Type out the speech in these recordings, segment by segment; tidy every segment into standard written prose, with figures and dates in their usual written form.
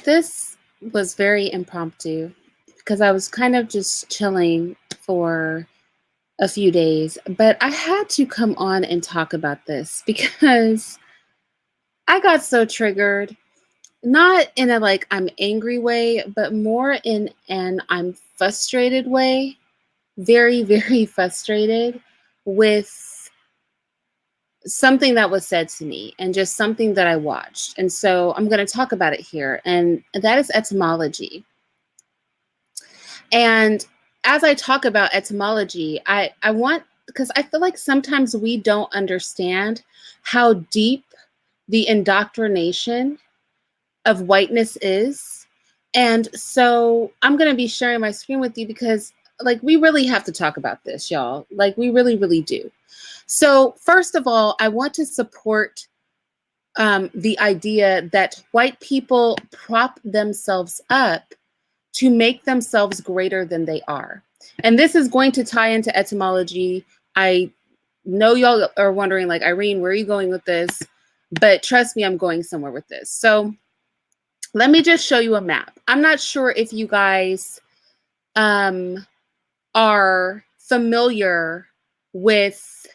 This was very impromptu because I was kind of just chilling for a few days, but I had to come on and talk about this because I got so triggered, not in a like I'm angry way, but more in an I'm frustrated way, very, very frustrated with something that was said to me and just something that I watched. And so I'm going to talk about it here, and that is etymology. And as I talk about etymology, I want, because I feel like sometimes we don't understand how deep the indoctrination of whiteness is. And so I'm going to be sharing my screen with you because like we really have to talk about this, y'all. Like we really, really do. So first of all, I want to support the idea that white people prop themselves up to make themselves greater than they are. And this is going to tie into etymology. I know y'all are wondering, like, Irene, where are you going with this? But trust me, I'm going somewhere with this. So let me just show you a map. I'm not sure if you guys are familiar with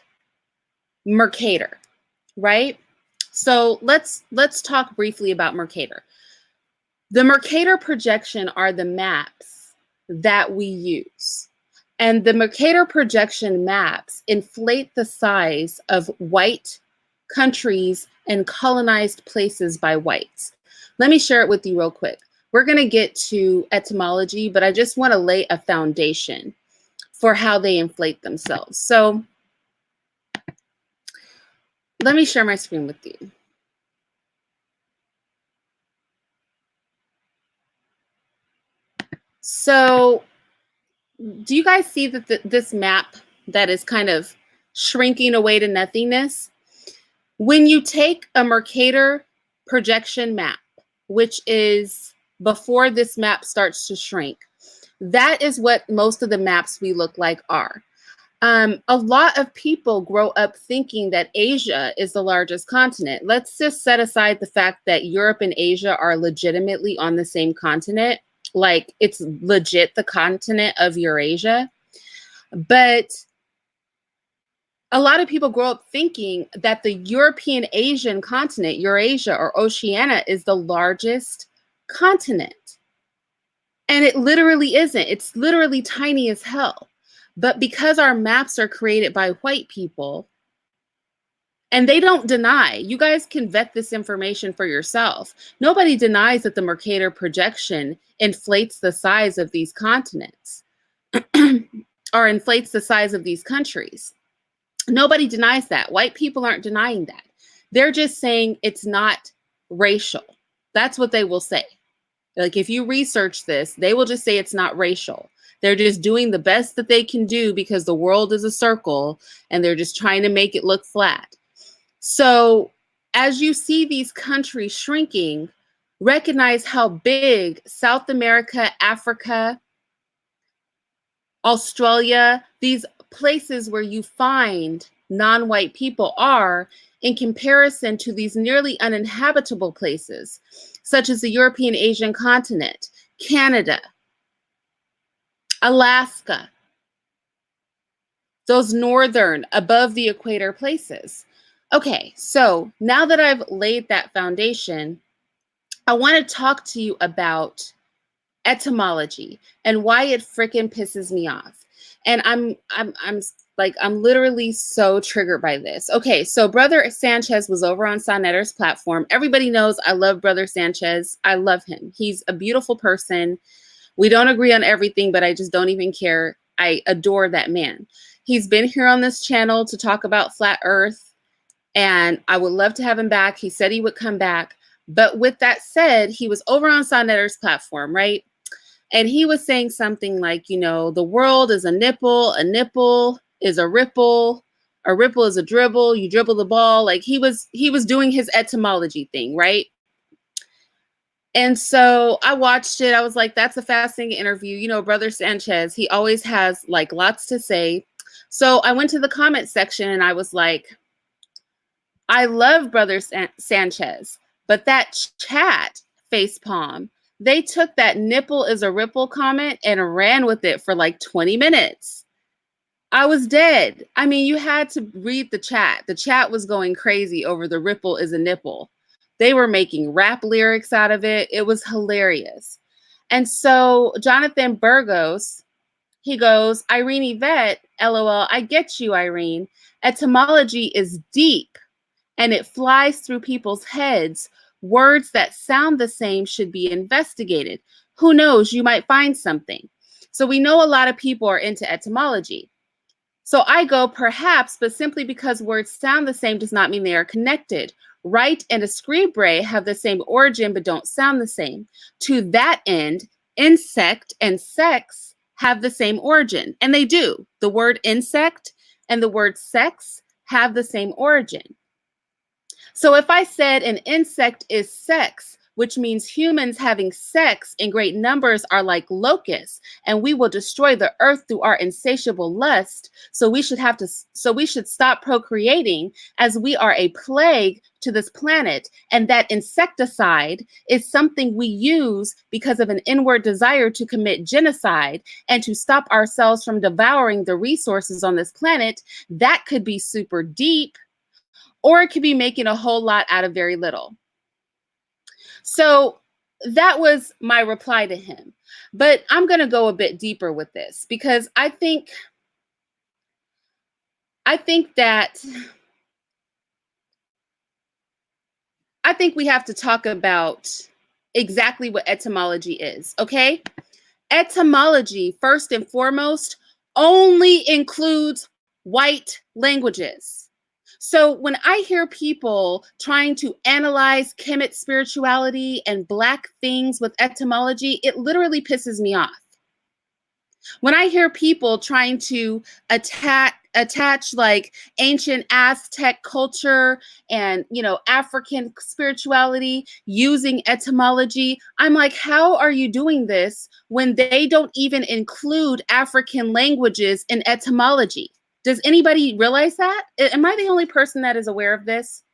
Mercator, right? So let's talk briefly about Mercator. The Mercator projection are the maps that we use. And the Mercator projection maps inflate the size of white countries and colonized places by whites. Let me share it with you real quick. We're going to get to etymology, but I just want to lay a foundation for how they inflate themselves. So let me share my screen with you. So do you guys see that this map that is kind of shrinking away to nothingness? When you take a Mercator projection map, which is before this map starts to shrink, that is what most of the maps we look like are. A lot of people grow up thinking that Asia is the largest continent. Let's just set aside the fact that Europe and Asia are legitimately on the same continent. Like it's legit the continent of Eurasia. But a lot of people grow up thinking that the European Asian continent, Eurasia or Oceania, is the largest continent. And it literally isn't. It's literally tiny as hell. But because our maps are created by white people, and they don't deny, you guys can vet this information for yourself. Nobody denies that the Mercator projection inflates the size of these continents or inflates the size of these countries. Nobody denies that. White people aren't denying that. They're just saying it's not racial. That's what they will say. Like if you research this, they will just say it's not racial. They're just doing the best that they can do because the world is a circle and they're just trying to make it look flat. So as you see these countries shrinking, recognize how big South America, Africa, Australia, these places where you find non-white people are in comparison to these nearly uninhabitable places, such as the European Asian continent, Canada, Alaska, those northern above the equator places. Okay, so now that I've laid that foundation, I want to talk to you about etymology and why it freaking pisses me off. And I'm literally so triggered by this. Okay, so Brother Sanchez was over on Sonetter's platform. Everybody knows I love Brother Sanchez. I love him. He's a beautiful person. We don't agree on everything, but I just don't even care. I adore that man. He's been here on this channel to talk about flat earth, and I would love to have him back. He said he would come back. But with that said, he was over on Sonetter's platform, right? And he was saying something like, you know, the world is a nipple is a ripple is a dribble, you dribble the ball. Like he was doing his etymology thing, right? And so I watched it. I was like, that's a fascinating interview. You know, Brother Sanchez, he always has like lots to say. So I went to the comment section and I was like, I love Brother Sanchez, but that chat facepalm They took that nipple is a ripple comment and ran with it for like 20 minutes. I was dead. I mean, you had to read the chat. The chat was going crazy over the ripple is a nipple. They were making rap lyrics out of it. It was hilarious. And so Jonathan Burgos, he goes, Irene Yvette, LOL, I get you, Irene. Etymology is deep and it flies through people's heads. Words that sound the same should be investigated. Who knows, you might find something. So we know a lot of people are into etymology. So I go, perhaps, but simply because words sound the same does not mean they are connected. Write and escribre have the same origin, but don't sound the same. To that end, insect and sex have the same origin, and they do. The word insect and the word sex have the same origin. So if I said an insect is sex, which means humans having sex in great numbers are like locusts, and we will destroy the earth through our insatiable lust. So we should stop procreating, as we are a plague to this planet. And that insecticide is something we use because of an inward desire to commit genocide and to stop ourselves from devouring the resources on this planet. That could be super deep, or it could be making a whole lot out of very little. So that was my reply to him. But I'm going to go a bit deeper with this, because I think we have to talk about exactly what etymology is, okay? Etymology, first and foremost, only includes white languages. So when I hear people trying to analyze Kemet spirituality and Black things with etymology, it literally pisses me off. When I hear people trying to attach like ancient Aztec culture and, you know, African spirituality using etymology, I'm like, how are you doing this when they don't even include African languages in etymology? Does anybody realize that? Am I the only person that is aware of this?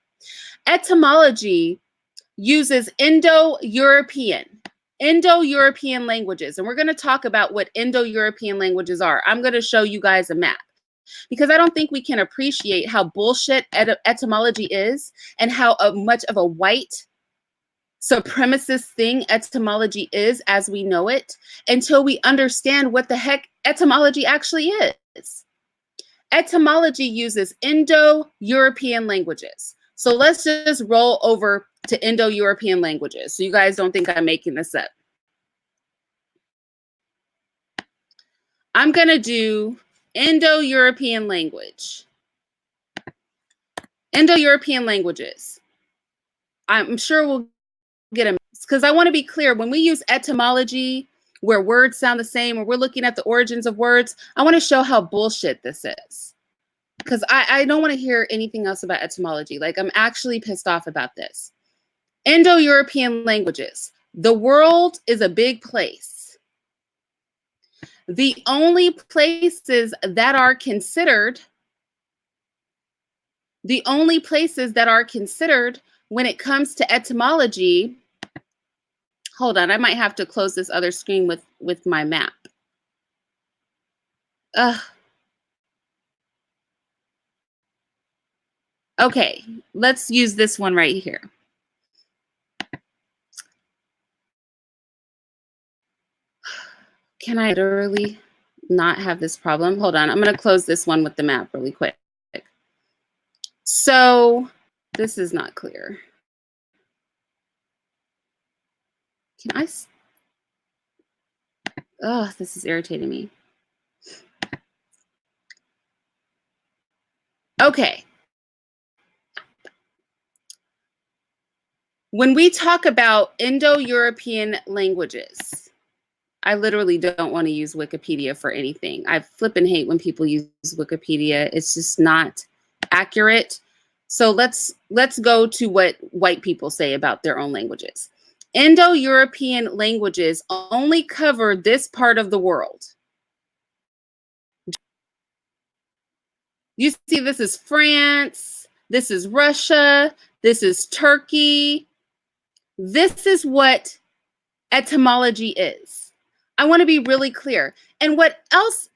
Etymology uses Indo-European languages. And we're going to talk about what Indo-European languages are. I'm going to show you guys a map, because I don't think we can appreciate how bullshit etymology is and how much of a white supremacist thing etymology is as we know it until we understand what the heck etymology actually is. Etymology uses Indo-European languages. So let's just roll over to Indo-European languages so you guys don't think I'm making this up. I'm going to do Indo-European language. Indo-European languages. I'm sure we'll get them, because I want to be clear. When we use etymology, where words sound the same, or we're looking at the origins of words, I want to show how bullshit this is. Because I don't want to hear anything else about etymology. Like, I'm actually pissed off about this. Indo-European languages. The world is a big place. The only places that are considered when it comes to etymology, hold on, I might have to close this other screen with my map. Okay, let's use this one right here. Can I literally not have this problem? Hold on, I'm going to close this one with the map really quick. So this is not clear. Can I? Oh, this is irritating me. Okay. When we talk about Indo-European languages, I literally don't want to use Wikipedia for anything. I flipping hate when people use Wikipedia. It's just not accurate. So let's go to what white people say about their own languages. Indo-European languages only cover this part of the world. You see, this is France, this is Russia, this is Turkey. This is what etymology is. I want to be really clear. And what else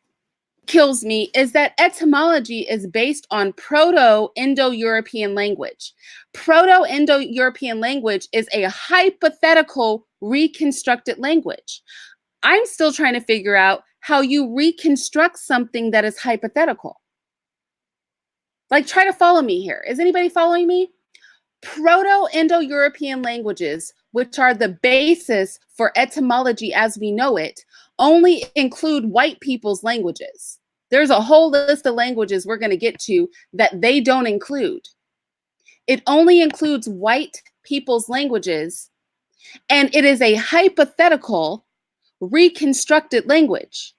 kills me is that etymology is based on proto-Indo-European language. Proto-Indo-European language is a hypothetical reconstructed language. I'm still trying to figure out how you reconstruct something that is hypothetical. Like, try to follow me here. Is anybody following me? Proto-Indo-European languages, which are the basis for etymology as we know it, only include white people's languages. There's a whole list of languages we're going to get to that they don't include. It only includes white people's languages, and it is a hypothetical reconstructed language.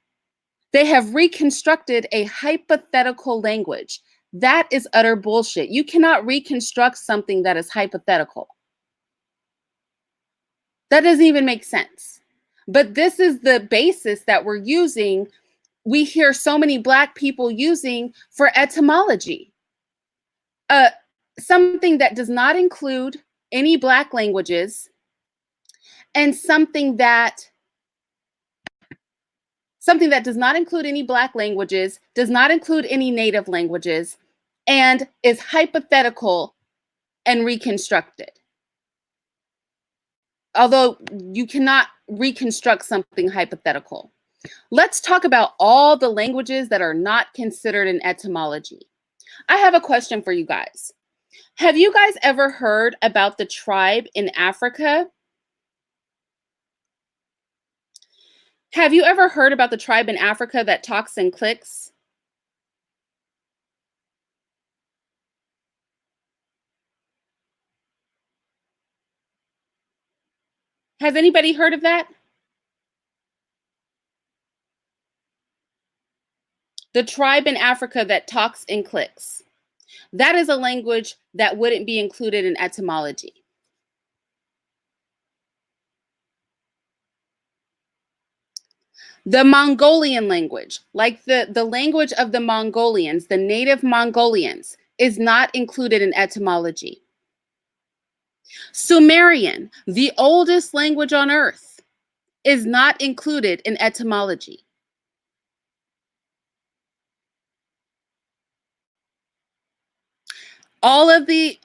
They have reconstructed a hypothetical language. That is utter bullshit. You cannot reconstruct something that is hypothetical. That doesn't even make sense. But this is the basis that we're using. We hear so many Black people using for etymology. Something that does not include any Black languages, and something that does not include any Black languages, does not include any Native languages, and is hypothetical and reconstructed. Although you cannot reconstruct something hypothetical. Let's talk about all the languages that are not considered in etymology. I have a question for you guys. Have you guys ever heard about the tribe in Africa? Have you ever heard about the tribe in Africa that talks in cliques? Has anybody heard of that? The tribe in Africa that talks in cliques. That is a language that wouldn't be included in etymology. The Mongolian language, like the language of the Mongolians, the native Mongolians, is not included in etymology. Sumerian, the oldest language on earth, is not included in etymology. All of the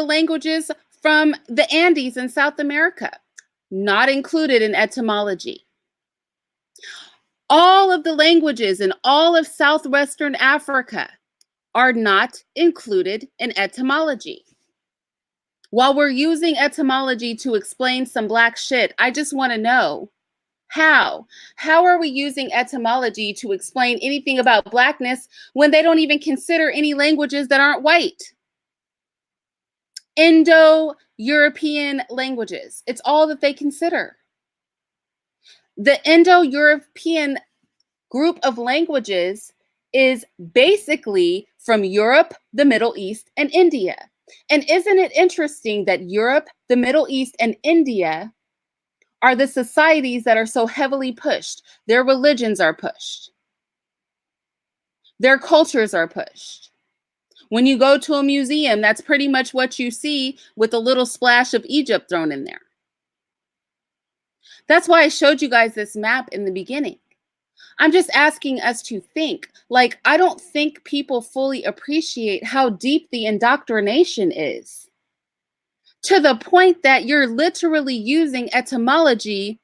languages from the Andes in South America, not included in etymology. All of the languages in all of southwestern Africa are not included in etymology. While we're using etymology to explain some Black shit, I just want to know how. How are we using etymology to explain anything about Blackness when they don't even consider any languages that aren't white? Indo-European languages. It's all that they consider. The Indo-European group of languages is basically from Europe, the Middle East, and India. And isn't it interesting that Europe, the Middle East, and India are the societies that are so heavily pushed? Their religions are pushed. Their cultures are pushed. When you go to a museum, that's pretty much what you see, with a little splash of Egypt thrown in there. That's why I showed you guys this map in the beginning. I'm just asking us to think. Like, I don't think people fully appreciate how deep the indoctrination is, to the point that you're literally using etymology,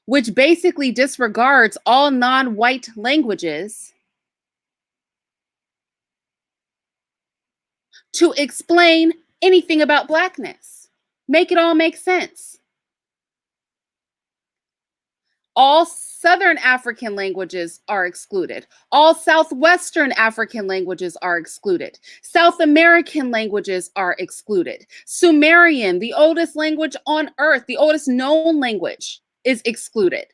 which basically disregards all non-white languages, to explain anything about Blackness. Make it all make sense. All Southern African languages are excluded. All Southwestern African languages are excluded. South American languages are excluded. Sumerian, the oldest language on earth, the oldest known language, is excluded.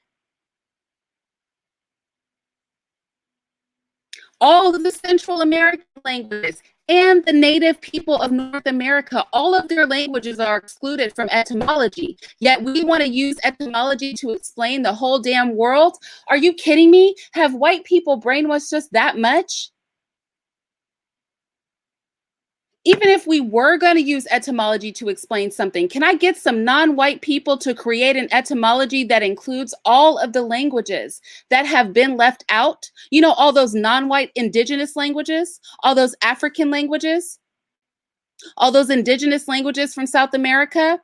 All of the Central American languages and the native people of North America, all of their languages are excluded from etymology. Yet we want to use etymology to explain the whole damn world? Are you kidding me? Have white people brainwashed us that much? Even if we were going to use etymology to explain something, can I get some non-white people to create an etymology that includes all of the languages that have been left out? You know, all those non-white indigenous languages, all those African languages, all those indigenous languages from South America,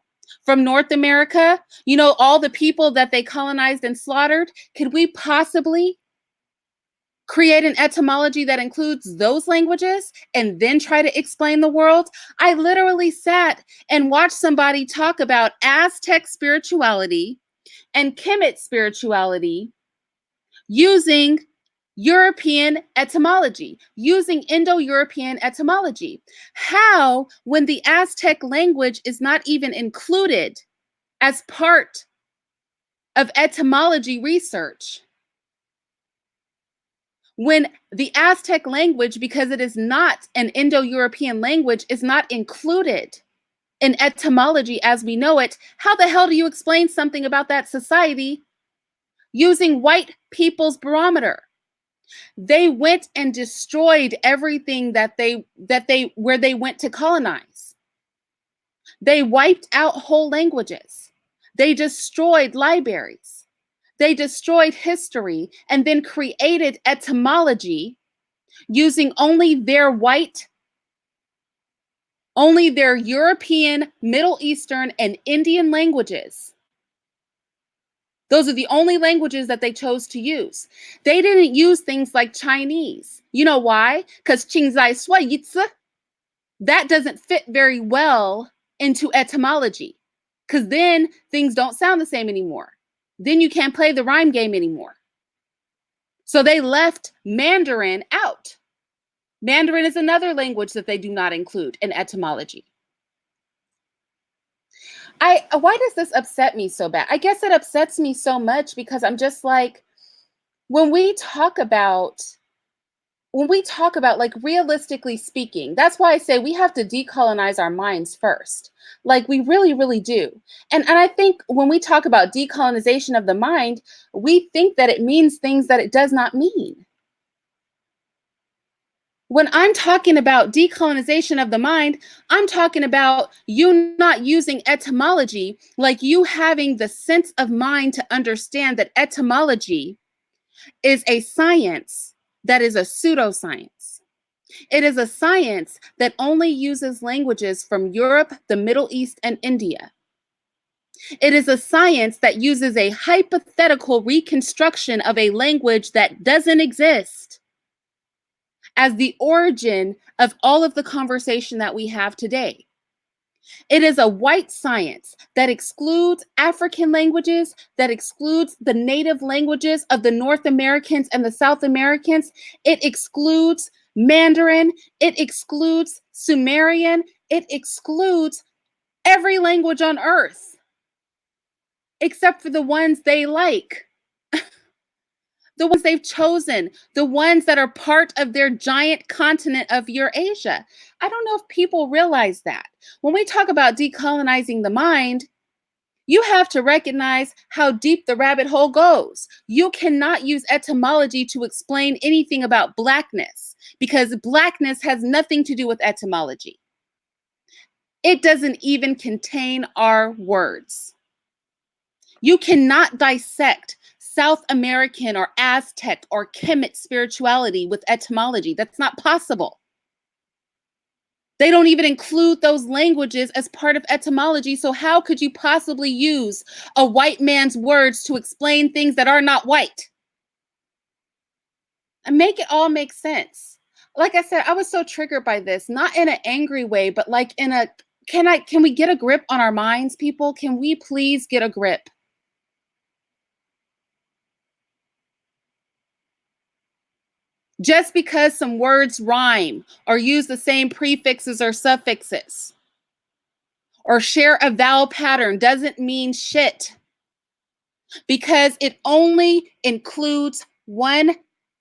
from North America, you know, all the people that they colonized and slaughtered. Could we possibly create an etymology that includes those languages and then try to explain the world? I literally sat and watched somebody talk about Aztec spirituality and Kemet spirituality using European etymology, using Indo-European etymology. How, when the Aztec language is not even included as part of etymology research, when the Aztec language, because it is not an Indo-European language, is not included in etymology as we know it, how the hell do you explain something about that society using white people's barometer? They went and destroyed everything where they went to colonize. They wiped out whole languages. They destroyed libraries. They destroyed history and then created etymology using only their European, Middle Eastern, and Indian languages. Those are the only languages that they chose to use. They didn't use things like Chinese. You know why? Because that doesn't fit very well into etymology, because then things don't sound the same anymore. Then you can't play the rhyme game anymore. So they left Mandarin out. Mandarin is another language that they do not include in etymology. Why does this upset me so bad? I guess it upsets me so much because I'm just like, when we talk about like, realistically speaking, that's why I say we have to decolonize our minds first. Like, we really, really do. And I think when we talk about decolonization of the mind, we think that it means things that it does not mean. When I'm talking about decolonization of the mind, I'm talking about you not using etymology, like you having the sense of mind to understand that etymology is a science that is a pseudoscience. It is a science that only uses languages from Europe, the Middle East, and India. It is a science that uses a hypothetical reconstruction of a language that doesn't exist as the origin of all of the conversation that we have today. It is a white science that excludes African languages, that excludes the native languages of the North Americans and the South Americans. It excludes Mandarin. It excludes Sumerian. It excludes every language on earth, except for the ones they like. The ones they've chosen, the ones that are part of their giant continent of Eurasia. I don't know if people realize that. When we talk about decolonizing the mind, you have to recognize how deep the rabbit hole goes. You cannot use etymology to explain anything about Blackness, because Blackness has nothing to do with etymology. It doesn't even contain our words. You cannot dissect South American or Aztec or Kemet spirituality with etymology. That's not possible. They don't even include those languages as part of etymology. So how could you possibly use a white man's words to explain things that are not white? And make it all make sense. Like I said, I was so triggered by this, not in an angry way, but like in a, can we get a grip on our minds, people? Can we please get a grip? Just because some words rhyme or use the same prefixes or suffixes or share a vowel pattern doesn't mean shit, because it only includes one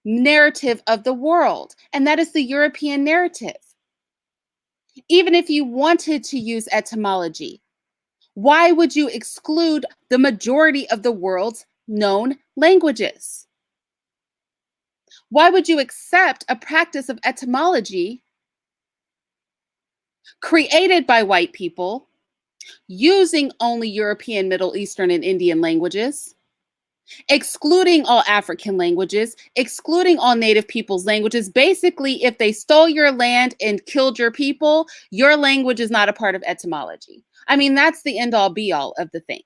narrative of the world, and that is the European narrative. Even if you wanted to use etymology, why would you exclude the majority of the world's known languages? Why would you accept a practice of etymology created by white people, using only European, Middle Eastern, and Indian languages, excluding all African languages, excluding all native peoples' languages. Basically, if they stole your land and killed your people, your language is not a part of etymology. I mean, that's the end all be all of the thing.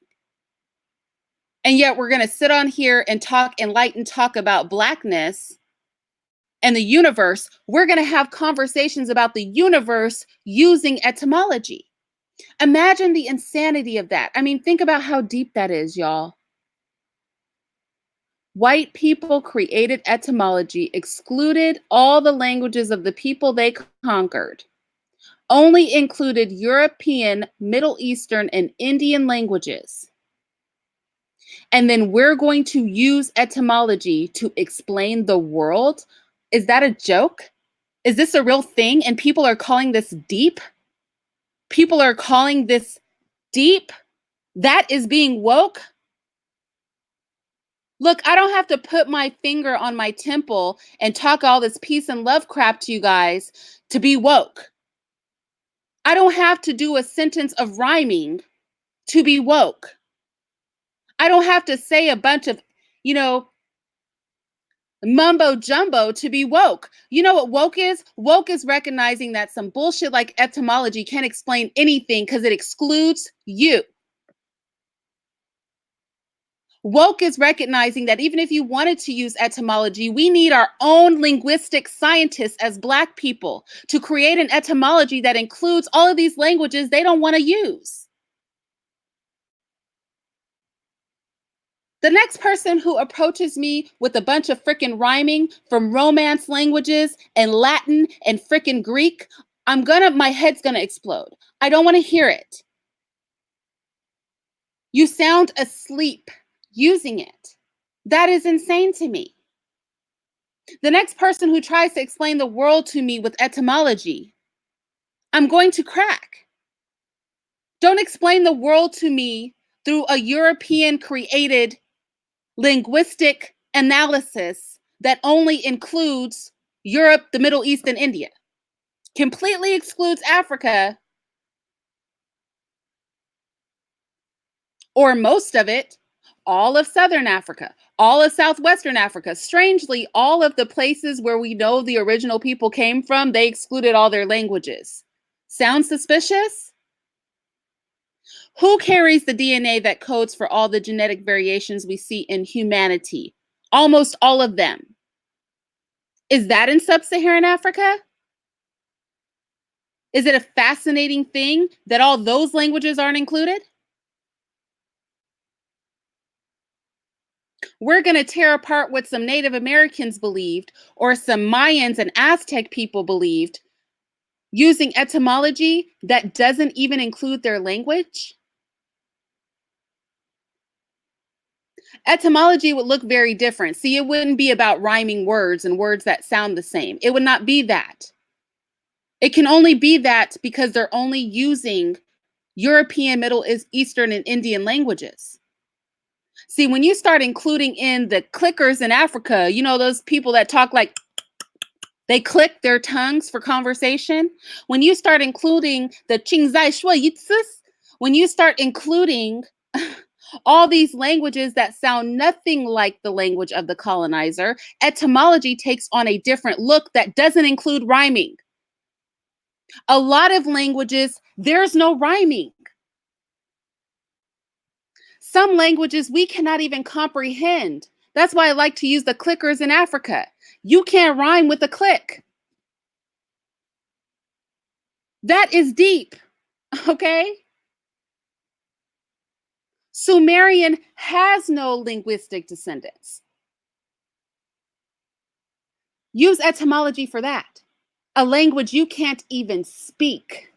And yet we're going to sit on here and talk, enlighten talk about Blackness and the universe. We're going to have conversations about the universe using etymology. Imagine the insanity of that. I mean, think about how deep that is, y'all. White people created etymology, excluded all the languages of the people they conquered, only included European, Middle Eastern, and Indian languages. And then we're going to use etymology to explain the world. Is that a joke? Is this a real thing? And people are calling this deep? People are calling this deep? That is being woke? Look, I don't have to put my finger on my temple and talk all this peace and love crap to you guys to be woke. I don't have to do a sentence of rhyming to be woke. I don't have to say a bunch of, mumbo jumbo to be woke. You know what woke is? Woke is recognizing that some bullshit like etymology can't explain anything because it excludes you. Woke is recognizing that even if you wanted to use etymology, we need our own linguistic scientists as Black people to create an etymology that includes all of these languages they don't want to use. The next person who approaches me with a bunch of frickin' rhyming from Romance languages and Latin and frickin' Greek, my head's gonna explode. I don't want to hear it. You sound asleep using it. That is insane to me. The next person who tries to explain the world to me with etymology, I'm going to crack. Don't explain the world to me through a European created linguistic analysis that only includes Europe, the Middle East, and India. Completely excludes Africa, or most of it, all of Southern Africa, all of Southwestern Africa. Strangely, all of the places where we know the original people came from, they excluded all their languages. Sound suspicious? Who carries the DNA that codes for all the genetic variations we see in humanity? Almost all of them. Is that in sub-Saharan Africa? Is it a fascinating thing that all those languages aren't included? We're going to tear apart what some Native Americans believed or some Mayans and Aztec people believed using etymology that doesn't even include their language? Etymology would look very different. See, it wouldn't be about rhyming words and words that sound the same. It would not be that. It can only be that because they're only using European, Middle Eastern, and Indian languages. See, when you start including in the clickers in Africa, those people that talk like they click their tongues for conversation. When you start including the Qingzai Shuo Yitsis, when you start including all these languages that sound nothing like the language of the colonizer, etymology takes on a different look that doesn't include rhyming. A lot of languages, there's no rhyming. Some languages we cannot even comprehend. That's why I like to use the clickers in Africa. You can't rhyme with a click. That is deep, okay? Sumerian has no linguistic descendants. Use etymology for that. A language you can't even speak.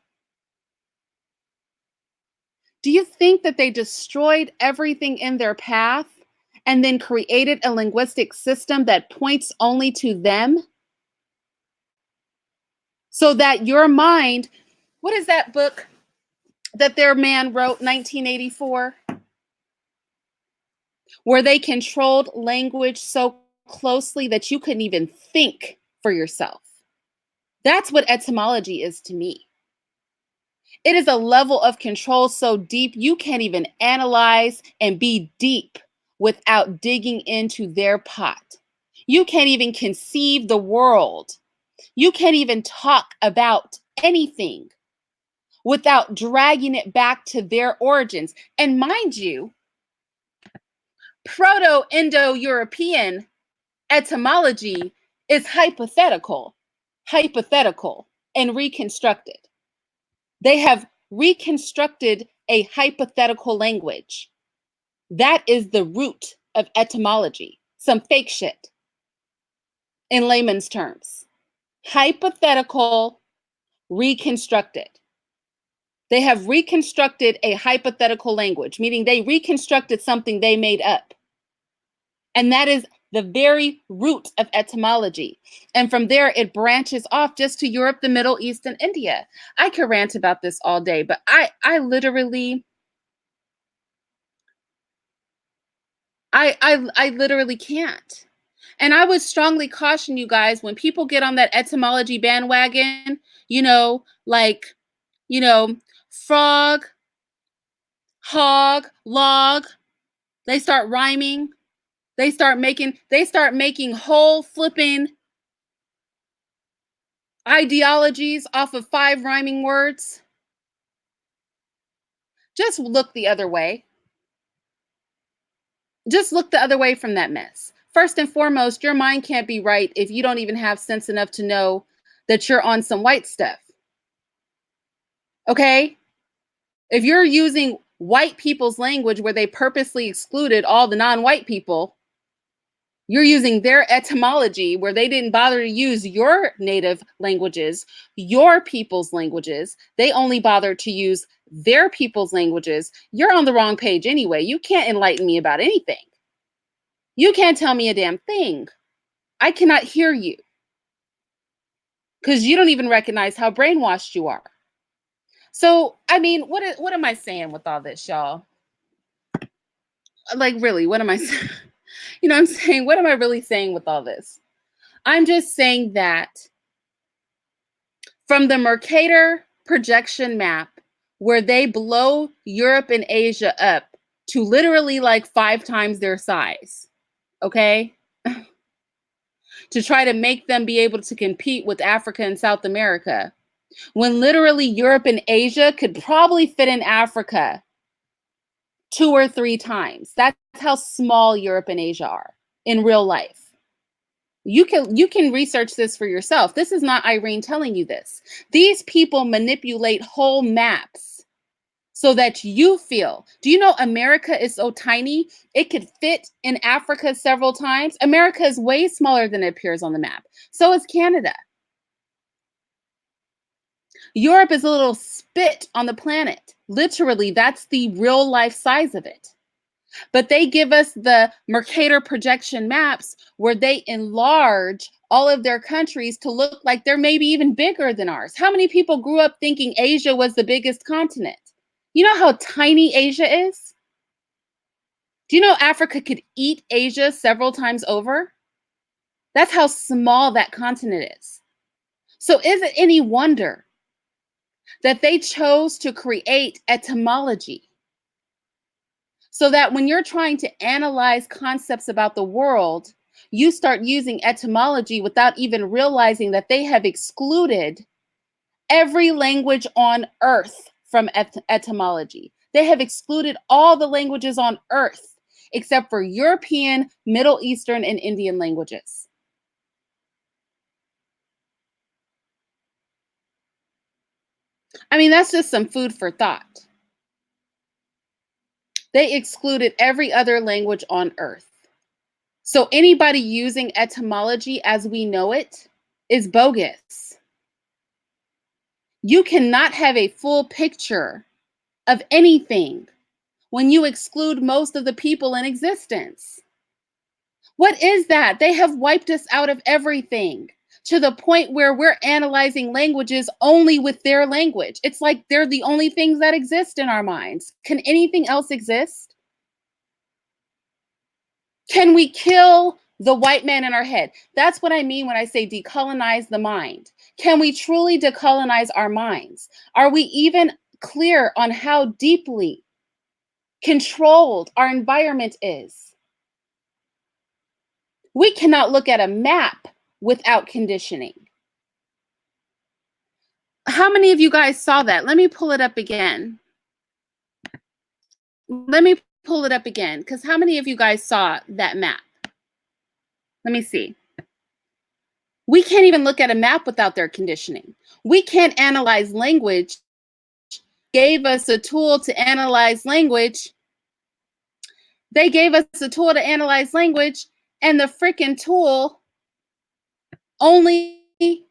Do you think that they destroyed everything in their path and then created a linguistic system that points only to them? So that your mind, what is that book that their man wrote, 1984? Where they controlled language so closely that you couldn't even think for yourself. That's what etymology is to me. It is a level of control so deep you can't even analyze and be deep without digging into their pot. You can't even conceive the world. You can't even talk about anything without dragging it back to their origins. And mind you, proto-Indo-European etymology is hypothetical, and reconstructed. They have reconstructed a hypothetical language. That is the root of etymology. Some fake shit in layman's terms. Hypothetical, reconstructed. They have reconstructed a hypothetical language, meaning they reconstructed something they made up. And that is the very root of etymology. And from there, it branches off just to Europe, the Middle East, and India. I could rant about this all day, but I literally can't. And I would strongly caution you guys when people get on that etymology bandwagon, like, frog, hog, log, they start rhyming. They start making whole flipping ideologies off of 5 rhyming words. Just look the other way. Just look the other way from that mess. First and foremost, your mind can't be right if you don't even have sense enough to know that you're on some white stuff. Okay? If you're using white people's language where they purposely excluded all the non-white people, you're using their etymology where they didn't bother to use your native languages, your people's languages. They only bothered to use their people's languages. You're on the wrong page anyway. You can't enlighten me about anything. You can't tell me a damn thing. I cannot hear you because you don't even recognize how brainwashed you are. So, I mean, what am I saying with all this, y'all? Like, really, what am I saying? I'm saying, what am I really saying with all this? I'm just saying that from the Mercator projection map, where they blow Europe and Asia up to literally like 5 times their size, okay? To try to make them be able to compete with Africa and South America, when literally Europe and Asia could probably fit in Africa 2 or 3 times. That's how small Europe and Asia are in real life. You can research this for yourself. This is not Irene telling you this. These people manipulate whole maps so that you feel. Do you know America is so tiny, it could fit in Africa several times? America is way smaller than it appears on the map. So is Canada. Europe is a little spit on the planet. Literally, that's the real life size of it. But they give us the Mercator projection maps where they enlarge all of their countries to look like they're maybe even bigger than ours. How many people grew up thinking Asia was the biggest continent? You know how tiny Asia is? Do you know Africa could eat Asia several times over? That's how small that continent is. So is it any wonder that they chose to create etymology so that when you're trying to analyze concepts about the world, you start using etymology without even realizing that they have excluded every language on earth from etymology. They have excluded all the languages on earth except for European, Middle Eastern, and Indian languages. I mean, that's just some food for thought. They excluded every other language on earth. So anybody using etymology as we know it is bogus. You cannot have a full picture of anything when you exclude most of the people in existence. What is that? They have wiped us out of everything to the point where we're analyzing languages only with their language. It's like they're the only things that exist in our minds. Can anything else exist? Can we kill the white man in our head? That's what I mean when I say decolonize the mind. Can we truly decolonize our minds? Are we even clear on how deeply controlled our environment is. We cannot look at a map without conditioning. How many of you guys saw that? Let me pull it up again. Let me pull it up again, because how many of you guys saw that map? Let me see. We can't even look at a map without their conditioning. We can't analyze language. Gave us a tool to analyze language. They gave us a tool to analyze language, and the freaking tool only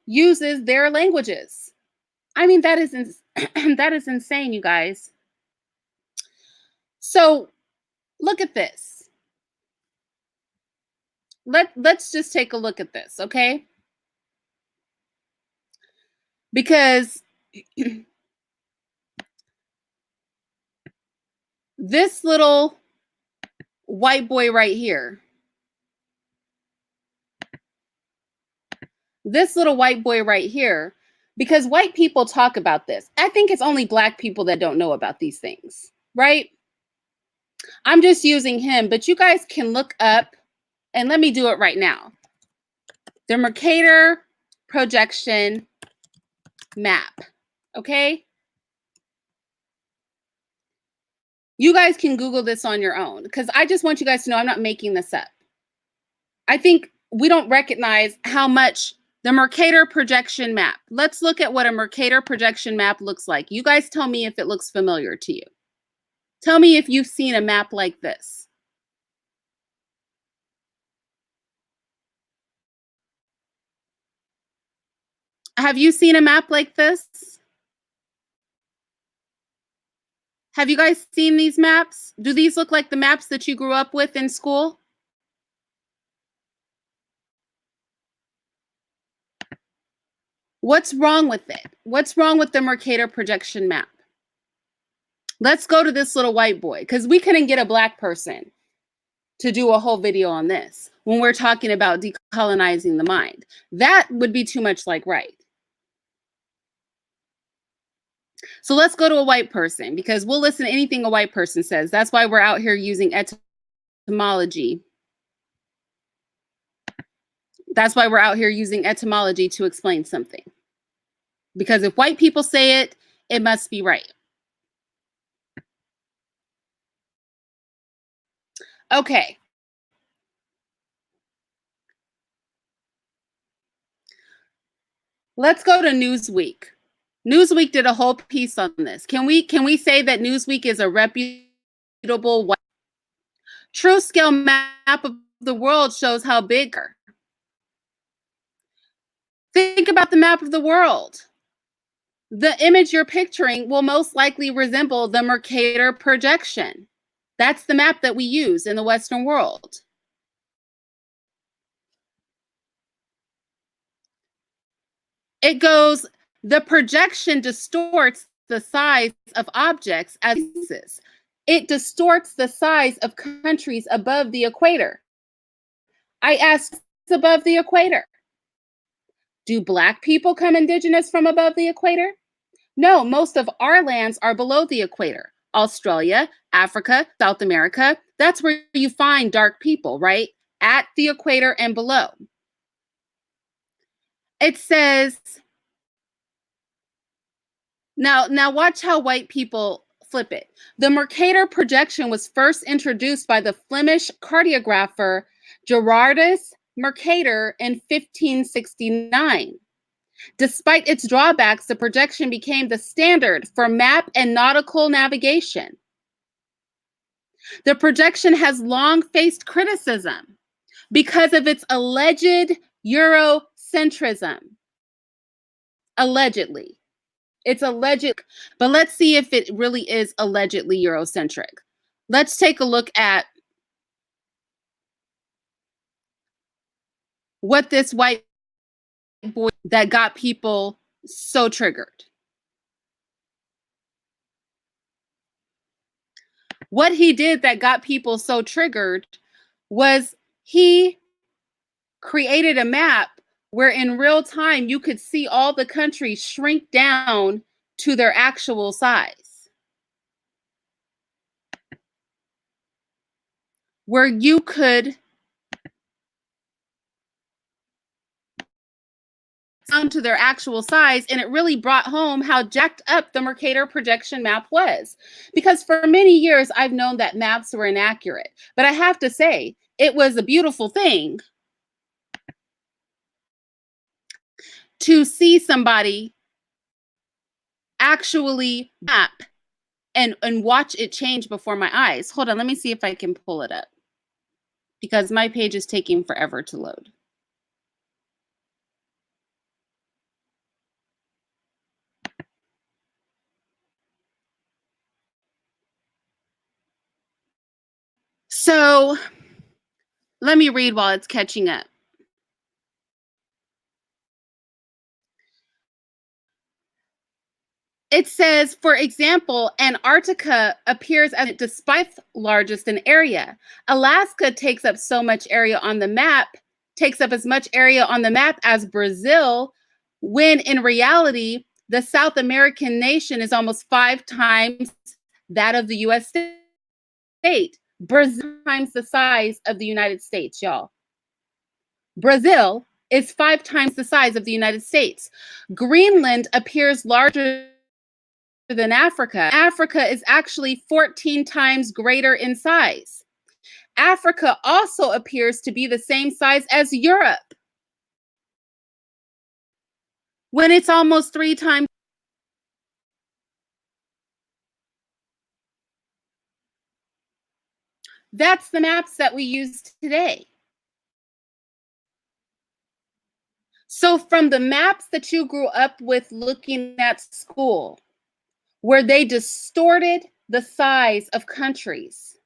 uses their languages. I mean, that is that is insane, you guys. So look at this. Let's just take a look at this, okay? Because this little white boy right here, because white people talk about this. I think it's only Black people that don't know about these things, right? I'm just using him, but you guys can look up, and let me do it right now. The Mercator projection map, okay? You guys can Google this on your own, because I just want you guys to know I'm not making this up. I think we don't recognize how much the Mercator projection map. Let's look at what a Mercator projection map looks like. You guys tell me if it looks familiar to you. Tell me if you've seen a map like this. Have you seen a map like this? Have you guys seen these maps? Do these look like the maps that you grew up with in school? What's wrong with it? What's wrong with the Mercator projection map? Let's go to this little white boy, because we couldn't get a Black person to do a whole video on this when we're talking about decolonizing the mind. That would be too much like right. So let's go to a white person, because we'll listen to anything a white person says. That's why we're out here using etymology. That's why we're out here using etymology to explain something. Because if white people say it, it must be right. Okay. Let's go to Newsweek. Newsweek did a whole piece on this. Can we say that Newsweek is a reputable white? True scale map of the world shows how big. Think about the map of the world. The image you're picturing will most likely resemble the Mercator projection. That's the map that we use in the Western world. It goes, the projection distorts the size of objects as it distorts the size of countries above the equator. I asked, above the equator. Do Black people come indigenous from above the equator? No, most of our lands are below the equator. Australia, Africa, South America, that's where you find dark people, right? At the equator and below. It says, now watch how white people flip it. The Mercator projection was first introduced by the Flemish cartographer Gerardus Mercator in 1569. Despite its drawbacks, the projection became the standard for map and nautical navigation. The projection has long faced criticism because of its alleged Eurocentrism. Allegedly. It's alleged, but let's see if it really is allegedly Eurocentric. Let's take a look at what this white boy that got people so triggered. What he did that got people so triggered was he created a map where in real time you could see all the countries shrink down to their actual size. where you could down to their actual size, and it really brought home how jacked up the Mercator projection map was. Because for many years, I've known that maps were inaccurate, but I have to say, it was a beautiful thing to see somebody actually map and watch it change before my eyes. Hold on, let me see if I can pull it up, because my page is taking forever to load. So let me read while it's catching up. It says, for example, Antarctica appears as despite largest in area. Alaska takes up so much area on the map, takes up as much area on the map as Brazil, when in reality, the South American nation is almost 5 times that of the US state. Brazil times the size of the United States, y'all. Brazil is 5 times the size of the United States. Greenland appears larger than Africa. Africa is actually 14 times greater in size. Africa also appears to be the same size as Europe, when it's almost 3 times. That's the maps that we use today. So from the maps that you grew up with looking at school, where they distorted the size of countries,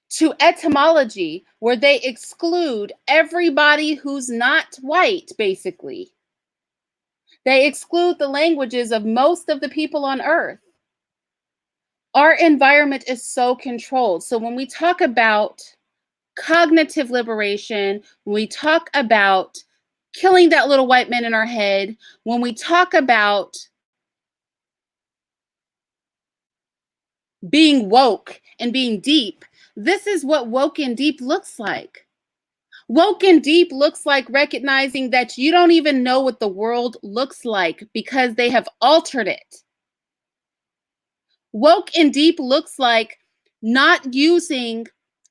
to etymology, where they exclude everybody who's not white, basically. They exclude the languages of most of the people on Earth. Our environment is so controlled. So when we talk about cognitive liberation, when we talk about killing that little white man in our head, when we talk about being woke and being deep, this is what woke and deep looks like. Woke and deep looks like recognizing that you don't even know what the world looks like because they have altered it. Woke and deep looks like not using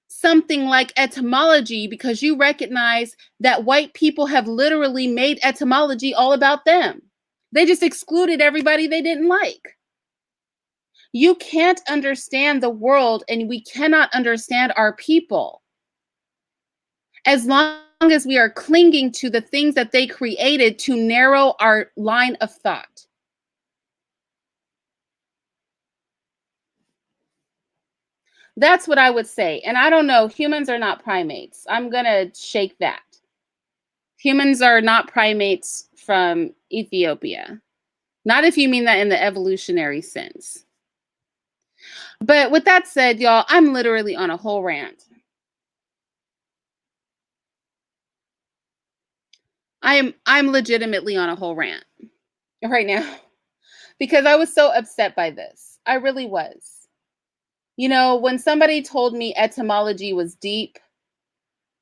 something like etymology because you recognize that white people have literally made etymology all about them. They just excluded everybody they didn't like. You can't understand the world, and we cannot understand our people as long as we are clinging to the things that they created to narrow our line of thought. That's what I would say. And I don't know, humans are not primates. I'm going to shake that. Humans are not primates from Ethiopia. Not if you mean that in the evolutionary sense. But with that said, y'all, I'm literally on a whole rant. I'm legitimately on a whole rant right now because I was so upset by this. I really was. You know, when somebody told me etymology was deep,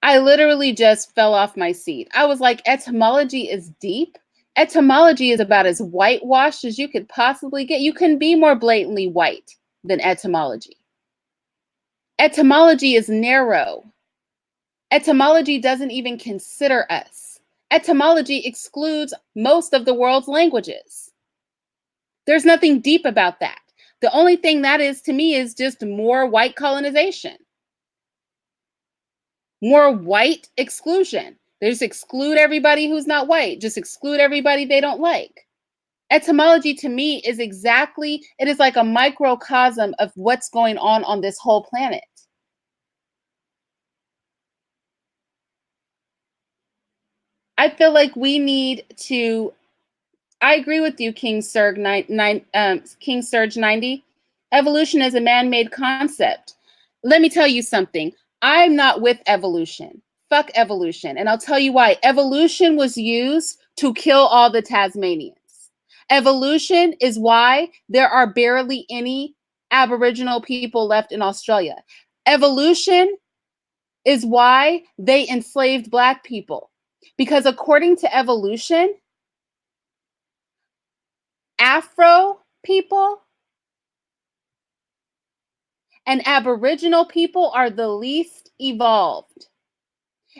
I literally just fell off my seat. I was like, etymology is deep? Etymology is about as whitewashed as you could possibly get. You can be more blatantly white than etymology. Etymology is narrow. Etymology doesn't even consider us. Etymology excludes most of the world's languages. There's nothing deep about that. The only thing that is to me is just more white colonization. More white exclusion. They just exclude everybody who's not white. Just exclude everybody they don't like. Etymology to me is exactly, it is like a microcosm of what's going on this whole planet. I feel like we need to, I agree with you, King Surge 90. Evolution is a man-made concept. Let me tell you something. I'm not with evolution. Fuck evolution. And I'll tell you why. Evolution was used to kill all the Tasmanians. Evolution is why there are barely any Aboriginal people left in Australia. Evolution is why they enslaved Black people. Because according to evolution, Afro people and Aboriginal people are the least evolved.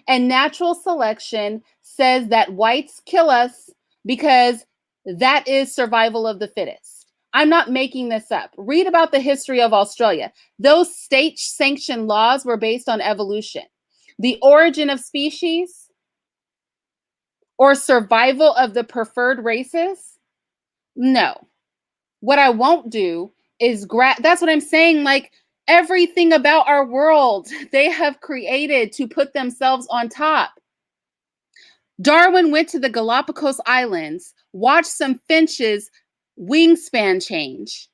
And natural selection says that whites kill us because that is survival of the fittest. I'm not making this up. Read about the history of Australia. Those state-sanctioned laws were based on evolution. The origin of species or survival of the preferred races? No. What I won't do is that's what I'm saying. Like, everything about our world, they have created to put themselves on top. Darwin went to the Galapagos Islands, watched some finches wingspan change,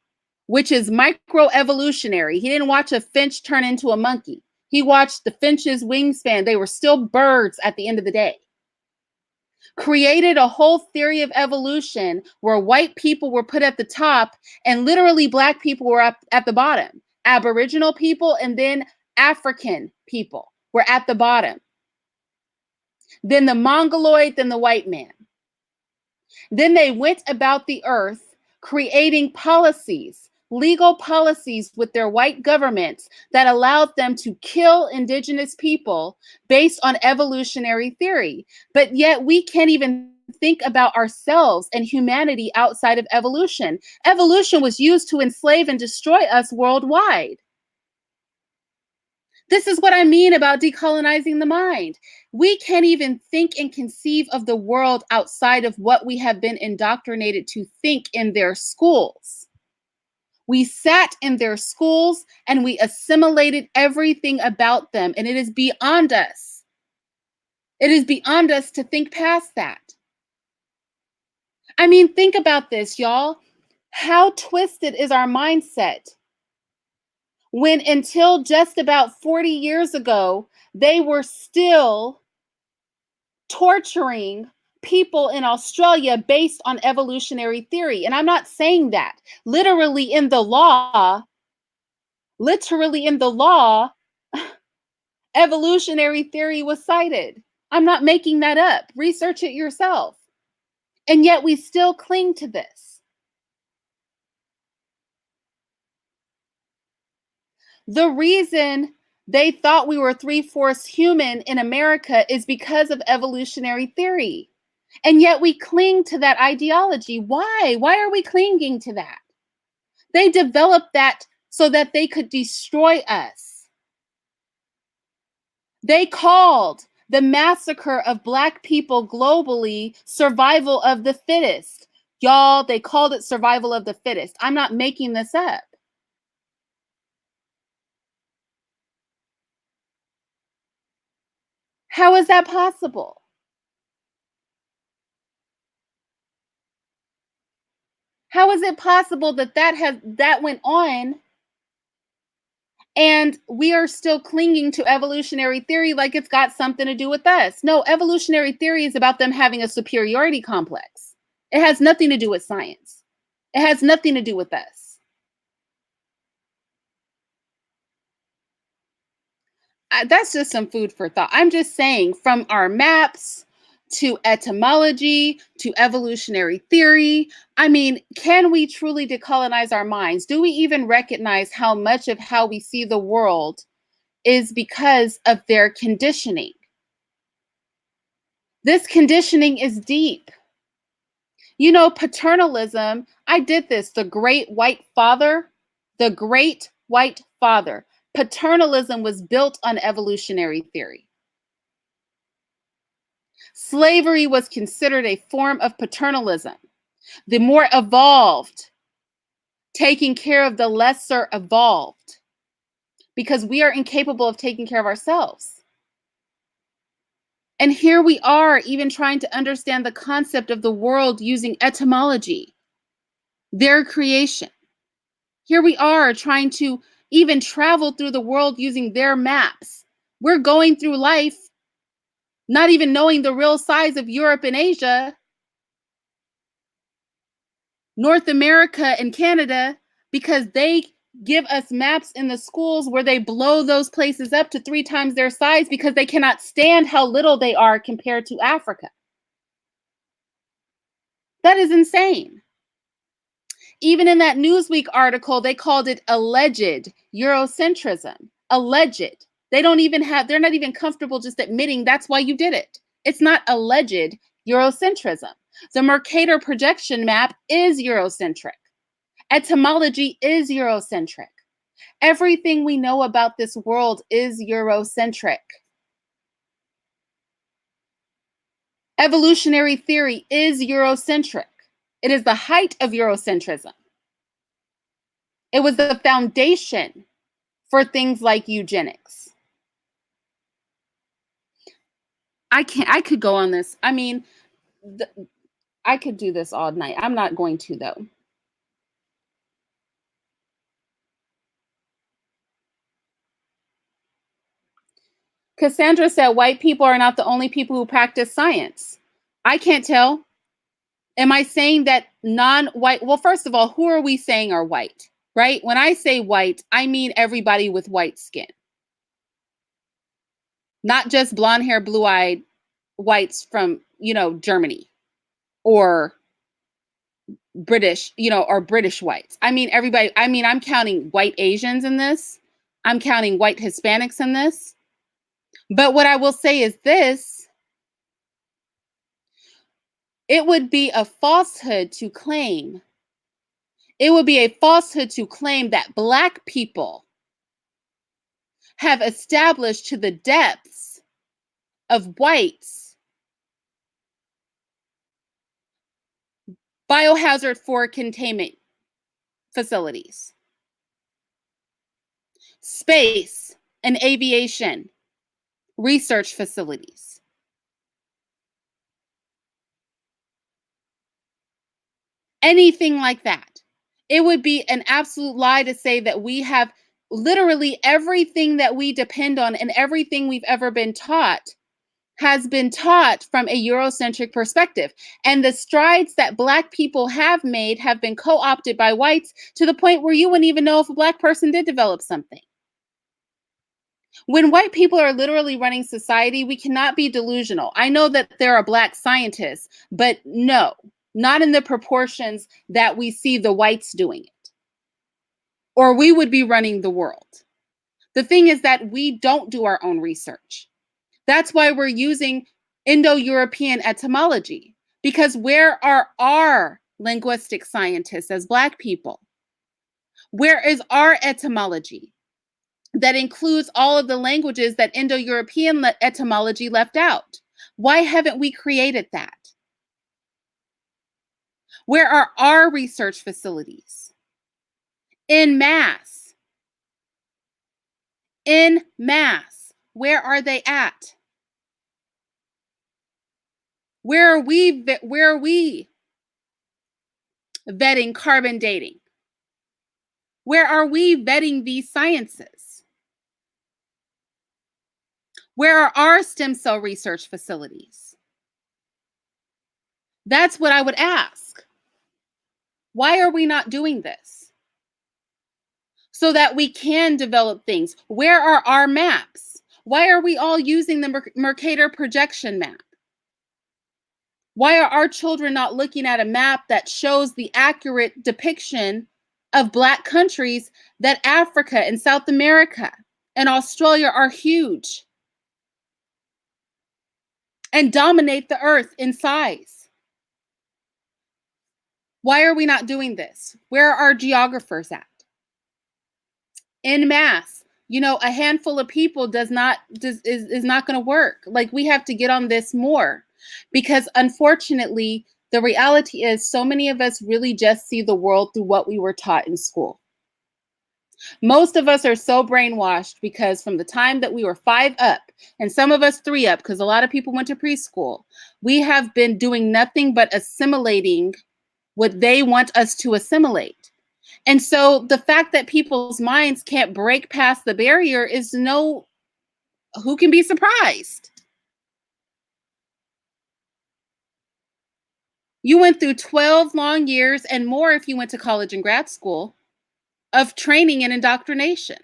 which is microevolutionary. He didn't watch a finch turn into a monkey. He watched the finch's wingspan. They were still birds at the end of the day. Created a whole theory of evolution where white people were put at the top and literally Black people were up at the bottom. Aboriginal people and then African people were at the bottom. Then the Mongoloid, then the white man. Then they went about the earth creating policies, legal policies with their white governments that allowed them to kill indigenous people based on evolutionary theory. But yet we can't even think about ourselves and humanity outside of evolution. Evolution was used to enslave and destroy us worldwide. This is what I mean about decolonizing the mind. We can't even think and conceive of the world outside of what we have been indoctrinated to think in their schools. We sat in their schools and we assimilated everything about them, and it is beyond us. It is beyond us to think past that. I mean, think about this, y'all. How twisted is our mindset? When until just about 40 years ago, they were still torturing people in Australia based on evolutionary theory. And I'm not saying that. Literally in the law, evolutionary theory was cited. I'm not making that up. Research it yourself. And yet we still cling to this. The reason they thought we were 3/4 human in America is because of evolutionary theory. And yet we cling to that ideology. Why? Why are we clinging to that? They developed that so that they could destroy us. They called the massacre of Black people globally survival of the fittest. Y'all, they called it survival of the fittest. I'm not making this up. How is that possible? How is it possible that that went on and we are still clinging to evolutionary theory like it's got something to do with us? No, evolutionary theory is about them having a superiority complex. It has nothing to do with science. It has nothing to do with us. That's just some food for thought. I'm just saying, from our maps to etymology to evolutionary theory, I mean, can we truly decolonize our minds? Do we even recognize how much of how we see the world is because of their conditioning? This conditioning is deep. You know, paternalism, I did this, the great white father, the great white father. Paternalism was built on evolutionary theory. Slavery was considered a form of paternalism. The more evolved, taking care of the lesser evolved, because we are incapable of taking care of ourselves. And here we are, even trying to understand the concept of the world using etymology, their creation. Here we are trying to even travel through the world using their maps. We're going through life not even knowing the real size of Europe and Asia. North America and Canada, because they give us maps in the schools where they blow those places up to 3 times their size because they cannot stand how little they are compared to Africa. That is insane. Even in that Newsweek article, they called it alleged Eurocentrism. Alleged. They're not even comfortable just admitting that's why you did it. It's not alleged Eurocentrism. The Mercator projection map is Eurocentric. Etymology is Eurocentric. Everything we know about this world is Eurocentric. Evolutionary theory is Eurocentric. It is the height of Eurocentrism. It was the foundation for things like eugenics. I could go on this. I mean, I could do this all night. I'm not going to, though. Cassandra said white people are not the only people who practice science. I can't tell. Am I saying that non-white? Well, first of all, who are we saying are white, right? When I say white, I mean everybody with white skin. Not just blonde hair, blue-eyed whites from, Germany or British, or British whites. I mean everybody. I mean, I'm counting white Asians in this. I'm counting white Hispanics in this. But what I will say is this: it would be a falsehood to claim that Black people have established to the depths of whites biohazard for containment facilities, space and aviation research facilities. Anything like that. It would be an absolute lie to say that we have literally everything that we depend on and everything we've ever been taught has been taught from a Eurocentric perspective. And the strides that Black people have made have been co-opted by whites to the point where you wouldn't even know if a Black person did develop something. When white people are literally running society, we cannot be delusional. I know that there are Black scientists, but no, not in the proportions that we see the whites doing it, or we would be running the world. The thing is that we don't do our own research. That's why we're using Indo-European etymology, because where are our linguistic scientists as Black people? Where is our etymology that includes all of the languages that Indo-European etymology left out? Why haven't we created that? Where are our research facilities? En masse. En masse. Where are they at? Where are we vetting carbon dating? Where are we vetting these sciences? Where are our stem cell research facilities? That's what I would ask. Why are we not doing this? So that we can develop things. Where are our maps? Why are we all using the Mercator projection map? Why are our children not looking at a map that shows the accurate depiction of Black countries, that Africa and South America and Australia are huge and dominate the earth in size? Why are we not doing this? Where are our geographers at? En masse. A handful of people is not going to work. Like, we have to get on this more, because unfortunately, the reality is so many of us really just see the world through what we were taught in school. Most of us are so brainwashed because from the time that we were 5 up, and some of us 3 up, because a lot of people went to preschool, we have been doing nothing but assimilating what they want us to assimilate. And so the fact that people's minds can't break past the barrier is who can be surprised? You went through 12 long years and more if you went to college and grad school of training and indoctrination.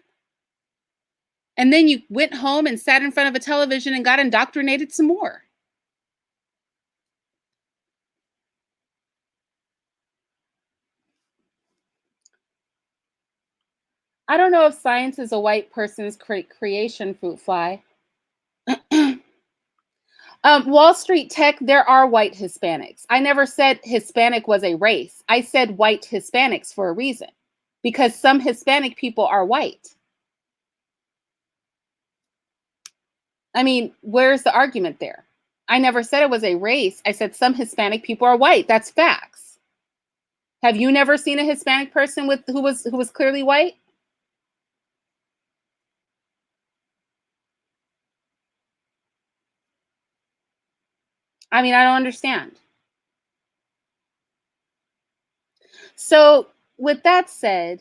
And then you went home and sat in front of a television and got indoctrinated some more. I don't know if science is a white person's creation, fruit fly. Wall Street Tech, there are white Hispanics. I never said Hispanic was a race. I said white Hispanics for a reason, because some Hispanic people are white. I mean, where's the argument there? I never said it was a race. I said some Hispanic people are white. That's facts. Have you never seen a Hispanic person who was clearly white? I mean, I don't understand. So, with that said,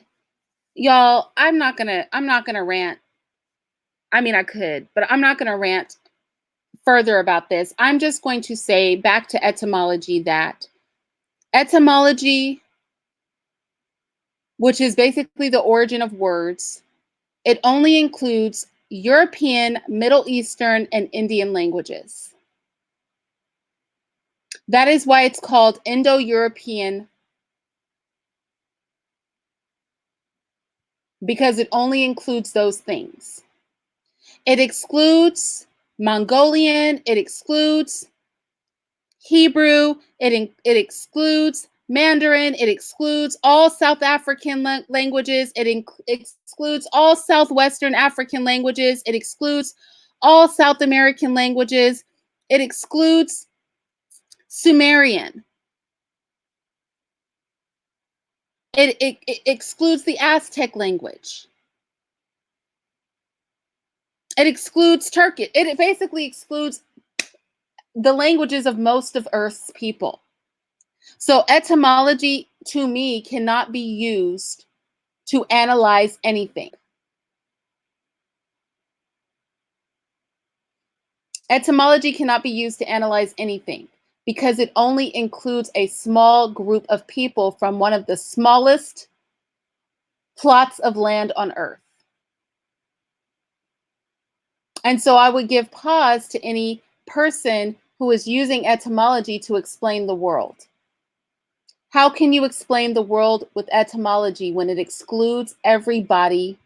y'all, I'm not gonna rant. I mean, I could, but I'm not gonna rant further about this. I'm just going to say back to etymology that etymology, which is basically the origin of words, it only includes European, Middle Eastern, and Indian languages. That is why it's called Indo-European, because it only includes those things. It excludes Mongolian, it excludes Hebrew, it excludes Mandarin, it excludes all South African languages, it excludes all Southwestern African languages, it excludes all South American languages, it excludes Sumerian. It excludes the Aztec language. It excludes Turkish. It basically excludes the languages of most of Earth's people. So etymology, to me, cannot be used to analyze anything. Etymology cannot be used to analyze anything because it only includes a small group of people from one of the smallest plots of land on Earth. And so I would give pause to any person who is using etymology to explain the world. How can you explain the world with etymology when it excludes everybody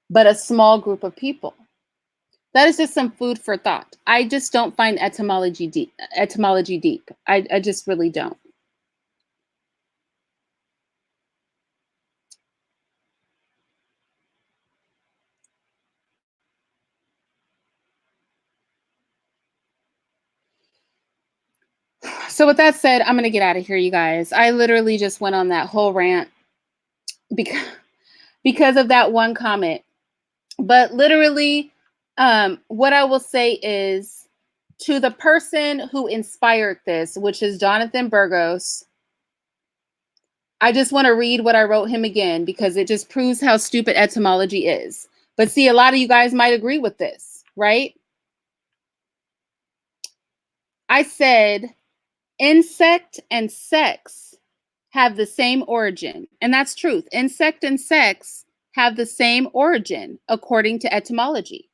but a small group of people? That is just some food for thought. I just don't find etymology deep. I just really don't. So with that said, I'm gonna get out of here, you guys. I literally just went on that whole rant because of that one comment. But literally, what I will say is, to the person who inspired this, which is Jonathan Burgos, I just want to read what I wrote him again because it just proves how stupid etymology is. But see, a lot of you guys might agree with this, right? I said, insect and sex have the same origin. And that's truth. Insect and sex have the same origin according to etymology.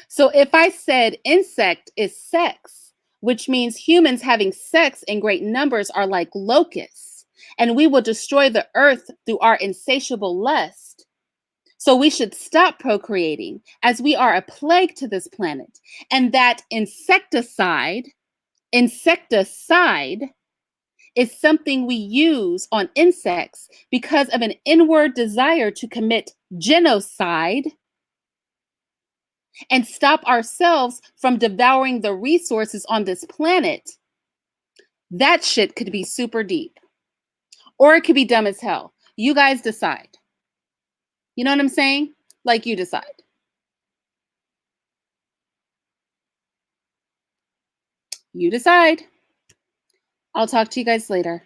So if I said insect is sex, which means humans having sex in great numbers are like locusts, and we will destroy the earth through our insatiable lust. So we should stop procreating as we are a plague to this planet. And that insecticide is something we use on insects because of an inward desire to commit genocide and stop ourselves from devouring the resources on this planet. That shit could be super deep. Or it could be dumb as hell. You guys decide. You know what I'm saying? Like, you decide. You decide. I'll talk to you guys later.